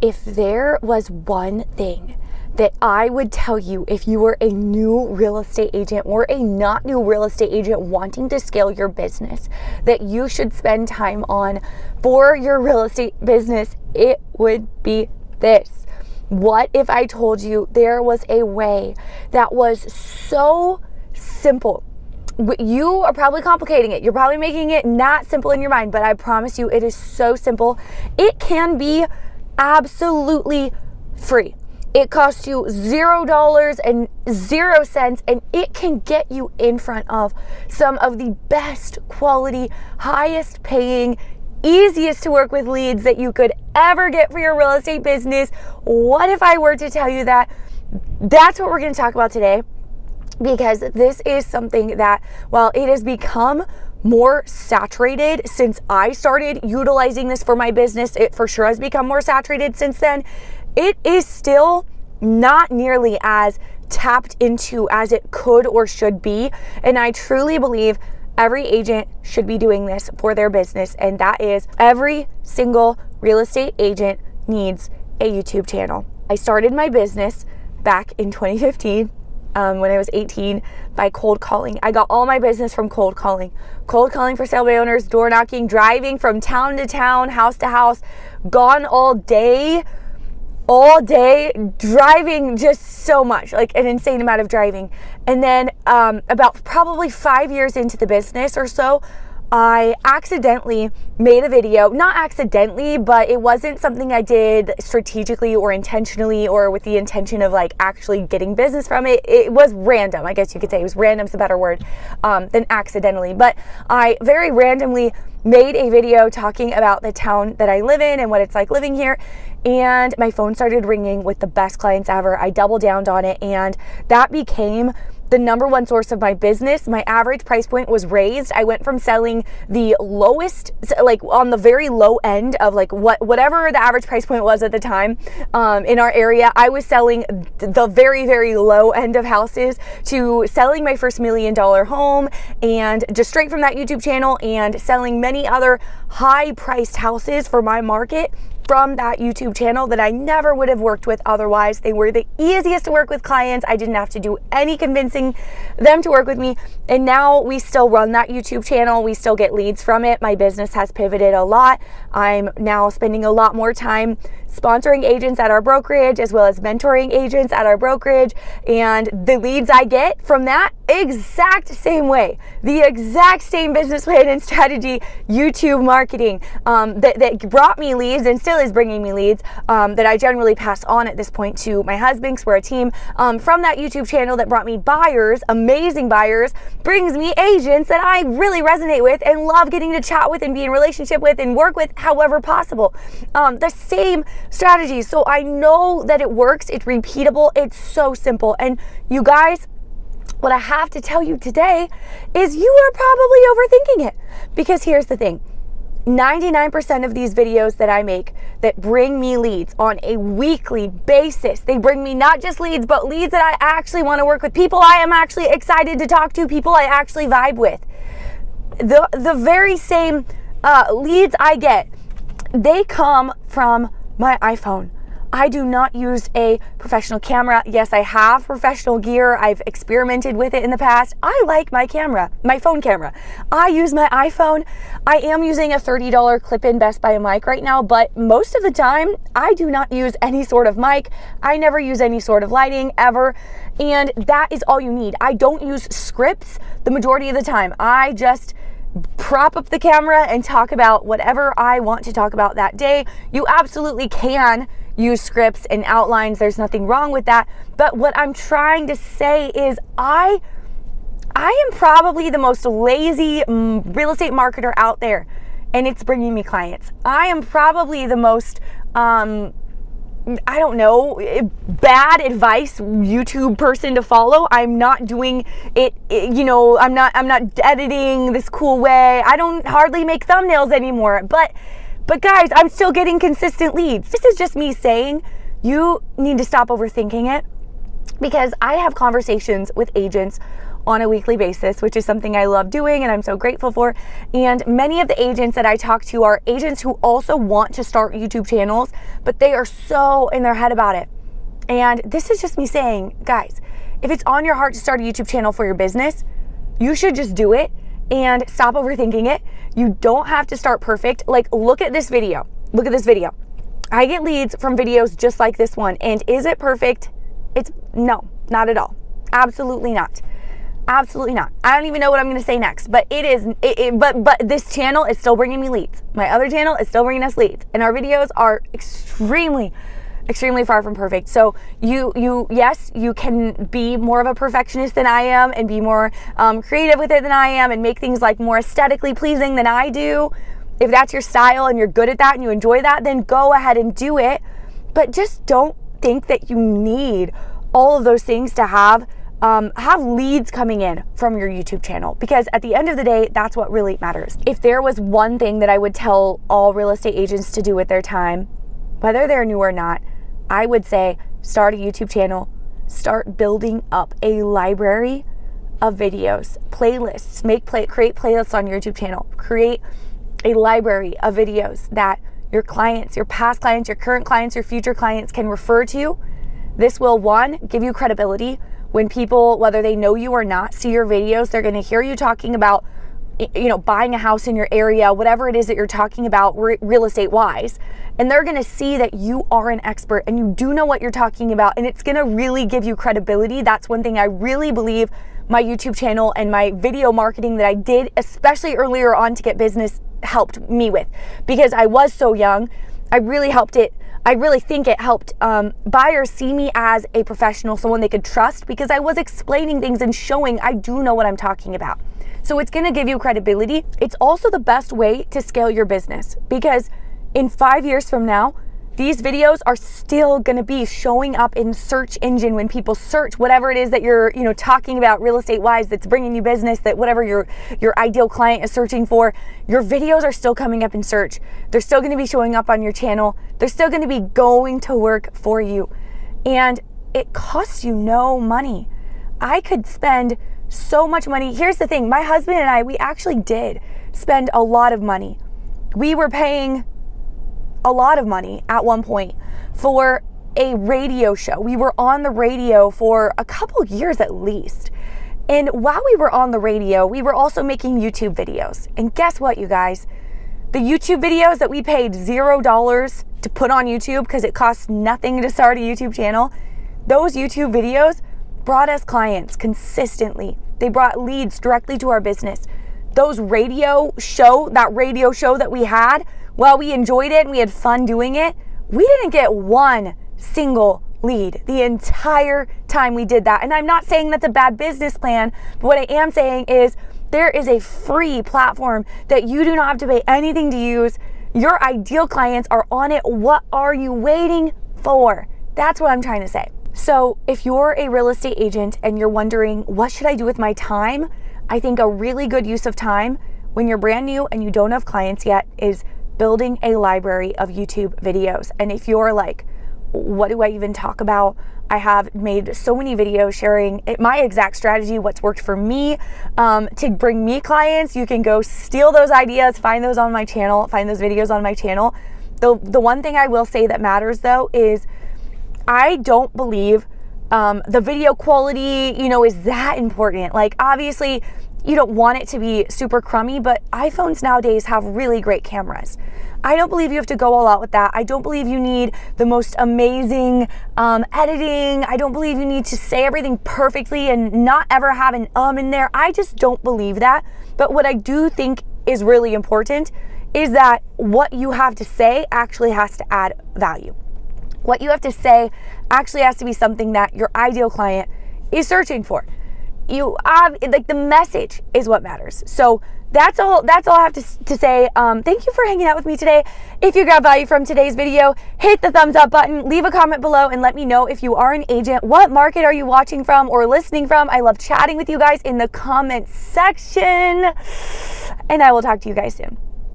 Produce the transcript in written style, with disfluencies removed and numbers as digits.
If there was one thing that I would tell you if you were a new real estate agent or a not new real estate agent wanting to scale your business that you should spend time on for your real estate business, it would be this. What if I told you there was a way that was so simple? You are probably complicating it. You're probably making it not simple in your mind, but I promise you it is so simple. It can be absolutely free. It costs you $0 and 0 cents, and it can get you in front of some of the best quality, highest paying, easiest to work with leads that you could ever get for your real estate business. What if I were to tell you that? That's what we're going to talk about today, because this is something that, while it has become more saturated since I started utilizing this for my business, it for sure has become more saturated since then. It is still not nearly as tapped into as it could or should be. And I truly believe every agent should be doing this for their business. And that is, every single real estate agent needs a YouTube channel. I started my business back in 2015. When I was 18, by cold calling. I got all my business from cold calling for sale by owners, door knocking, driving from town to town, house to house, gone all day, driving just so much, like an insane amount of driving. And then about probably 5 years into the business or so, I accidentally made a video, not accidentally, but it wasn't something I did strategically or intentionally or with the intention of like actually getting business from it. It was random. I guess you could say it was random's a better word than accidentally. But I very randomly made a video talking about the town that I live in and what it's like living here. And my phone started ringing with the best clients ever. I doubled down on it, and that became the number one source of my business. My average price point was raised. I went from selling the lowest, like on the very low end of like whatever the average price point was at the time in our area. I was selling the very, very low end of houses to selling my first $1 million home, and just straight from that YouTube channel, and selling many other high priced houses for my market from that YouTube channel that I never would have worked with otherwise. They were the easiest to work with clients. I didn't have to do any convincing them to work with me. And now we still run that YouTube channel. We still get leads from it. My business has pivoted a lot. I'm now spending a lot more time sponsoring agents at our brokerage, as well as mentoring agents at our brokerage. And the leads I get from that exact same way, the exact same business plan and strategy, YouTube marketing that brought me leads and still is bringing me leads that I generally pass on at this point to my husband, because we're a team, from that YouTube channel that brought me buyers, amazing buyers, brings me agents that I really resonate with and love getting to chat with and be in relationship with and work with however possible. The same strategy. So I know that it works. It's repeatable. It's so simple. And you guys, what I have to tell you today is you are probably overthinking it, because here's the thing. 99% of these videos that I make that bring me leads on a weekly basis, they bring me not just leads, but leads that I actually want to work with, people I am actually excited to talk to, people I actually vibe with. The very same leads I get, they come from my iPhone. I do not use a professional camera. Yes, I have professional gear. I've experimented with it in the past. I like my camera, my phone camera. I use my iPhone. I am using a $30 clip-in Best Buy mic right now, but most of the time I do not use any sort of mic. I never use any sort of lighting ever. And that is all you need. I don't use scripts the majority of the time. I just prop up the camera and talk about whatever I want to talk about that day. You absolutely can use scripts and outlines. There's nothing wrong with that. But what I'm trying to say is I am probably the most lazy real estate marketer out there, and it's bringing me clients. I am probably the most I don't know, bad advice YouTube person to follow. I'm not doing it, you know, I'm not editing this cool way. I don't hardly make thumbnails anymore. But guys, I'm still getting consistent leads. This is just me saying you need to stop overthinking it, because I have conversations with agents on a weekly basis, which is something I love doing and I'm so grateful for. And many of the agents that I talk to are agents who also want to start YouTube channels, but they are so in their head about it. And this is just me saying, guys, if it's on your heart to start a YouTube channel for your business, you should just do it and stop overthinking it. You don't have to start perfect. Like, look at this video. Look at this video. I get leads from videos just like this one. And is it perfect? No, not at all. Absolutely not. Absolutely not. I don't even know what I'm going to say next, but it is, but this channel is still bringing me leads. My other channel is still bringing us leads, and our videos are extremely far from perfect. So yes, you can be more of a perfectionist than I am and be more creative with it than I am and make things like more aesthetically pleasing than I do. If that's your style and you're good at that and you enjoy that, then go ahead and do it. But just don't think that you need all of those things to have leads coming in from your YouTube channel, because at the end of the day, that's what really matters. If there was one thing that I would tell all real estate agents to do with their time, whether they're new or not, I would say start a YouTube channel, start building up a library of videos, playlists, create playlists on your YouTube channel, create a library of videos that your clients, your past clients, your current clients, your future clients can refer to. This will, one, give you credibility. When people, whether they know you or not, see your videos, they're going to hear you talking about, buying a house in your area, whatever it is that you're talking about real estate wise. And they're going to see that you are an expert and you do know what you're talking about. And it's going to really give you credibility. That's one thing I really believe my YouTube channel and my video marketing that I did, especially earlier on to get business, helped me with, because I was so young. I really think it helped buyers see me as a professional, someone they could trust, because I was explaining things and showing I do know what I'm talking about. So it's going to give you credibility. It's also the best way to scale your business, because in 5 years from now, these videos are still going to be showing up in search engine when people search whatever it is that you're, talking about real estate wise that's bringing you business, that whatever your ideal client is searching for, your videos are still coming up in search. They're still going to be showing up on your channel. They're still going to be going to work for you. And it costs you no money. I could spend so much money. Here's the thing. My husband and I, we actually did spend a lot of money. We were paying a lot of money at one point for a radio show. We were on the radio for a couple years at least. And while we were on the radio, we were also making YouTube videos. And guess what, you guys? The YouTube videos that we paid $0 to put on YouTube, because it costs nothing to start a YouTube channel, those YouTube videos brought us clients consistently. They brought leads directly to our business. That radio show that we had, while we enjoyed it and we had fun doing it, we didn't get one single lead the entire time we did that. And I'm not saying that's a bad business plan, but what I am saying is there is a free platform that you do not have to pay anything to use. Your ideal clients are on it. What are you waiting for? That's what I'm trying to say. So if you're a real estate agent and you're wondering, what should I do with my time? I think a really good use of time when you're brand new and you don't have clients yet is building a library of YouTube videos. And if you're like, what do I even talk about? I have made so many videos sharing my exact strategy, what's worked for me to bring me clients. You can go steal those ideas, find those on my channel, find those videos on my channel. The one thing I will say that matters though is I don't believe the video quality, is that important. Like, obviously you don't want it to be super crummy, but iPhones nowadays have really great cameras. I don't believe you have to go all out with that. I don't believe you need the most amazing editing. I don't believe you need to say everything perfectly and not ever have an in there. I just don't believe that. But what I do think is really important is that what you have to say actually has to add value. What you have to say actually has to be something that your ideal client is searching for. The message is what matters. So that's all I have to say. Thank you for hanging out with me today. If you got value from today's video, hit the thumbs up button, leave a comment below, and let me know if you are an agent. What market are you watching from or listening from? I love chatting with you guys in the comment section. And I will talk to you guys soon.